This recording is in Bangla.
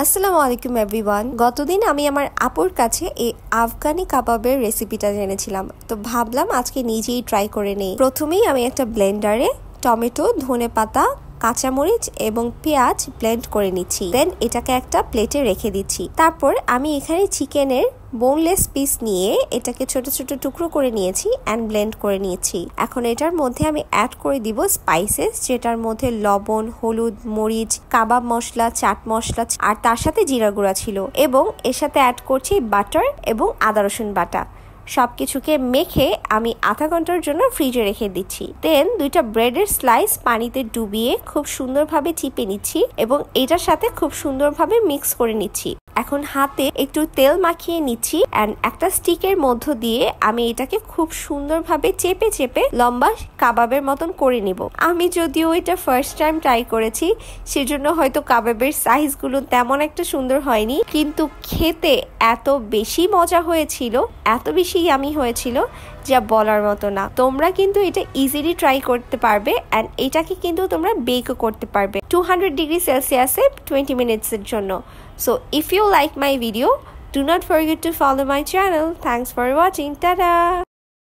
আসসালামু আলাইকুম এভরিওয়ান। গতদিন আমি আমার আপুর কাছে এই আফগানি কাবাবের রেসিপিটা জেনেছিলাম, তো ভাবলাম আজকে নিজেই ট্রাই করে নেই। প্রথমেই আমি একটা ব্লেন্ডারে টমেটো, ধনেপাতা, কাঁচামরিচ এবং পেঁয়াজ ব্লেন্ড করে নিচ্ছি। দেন এটাকে একটা প্লেটে রেখে দিচ্ছি। তারপর আমি এখানে চিকেনের বোনলেস পিস নিয়ে এটাকে ছোট ছোট টুকরো করে নিয়েছি অ্যান্ড ব্লেন্ড করে নিয়েছি। এখন এটার মধ্যে আমি অ্যাড করে দিব স্পাইসেস, যেটার মধ্যে লবণ, হলুদ, মরিচ, কাবাব মশলা, চাট মশলা আর তার সাথে জিরা গুঁড়া ছিল, এবং এর সাথে অ্যাড করছি বাটার এবং আদা রসুন বাটা। সবকিছুকে মেখে আমি আধা ঘন্টার জন্য ফ্রিজে রেখে দিচ্ছি। দেন দুইটা ব্রেডের স্লাইস পানিতে ডুবিয়ে খুব সুন্দরভাবে চিপে নিচ্ছি এবং এটার সাথে খুব সুন্দরভাবে মিক্স করে নিচ্ছি। এখন হাতে একটু তেল মাখিয়ে নিচ্ছি অ্যান্ড একটা স্টিকের মধ্য দিয়ে আমি এটাকে খুব সুন্দরভাবে চেপে চেপে লম্বা কাবাবের মতন করে নিব। আমি যদিও এটা ফার্স্ট টাইম ট্রাই করেছি, সেজন্য হয়তো কাবাবের সাইজগুলো তেমন একটা সুন্দর হয়নি, কিন্তু খেতে এত বেশি মজা হয়েছিল, এত বেশি ইয়ামি হয়েছিল যা বলার মতো না। তোমরা কিন্তু এটা ইজিলি ট্রাই করতে পারবে অ্যান্ড এটাকে কিন্তু তোমরা বেকও করতে পারবে 200 ডিগ্রি সেলসিয়াসে 20 মিনিটসের জন্য। So if you like my video, do not forget to follow my channel. Thanks for watching. Tada!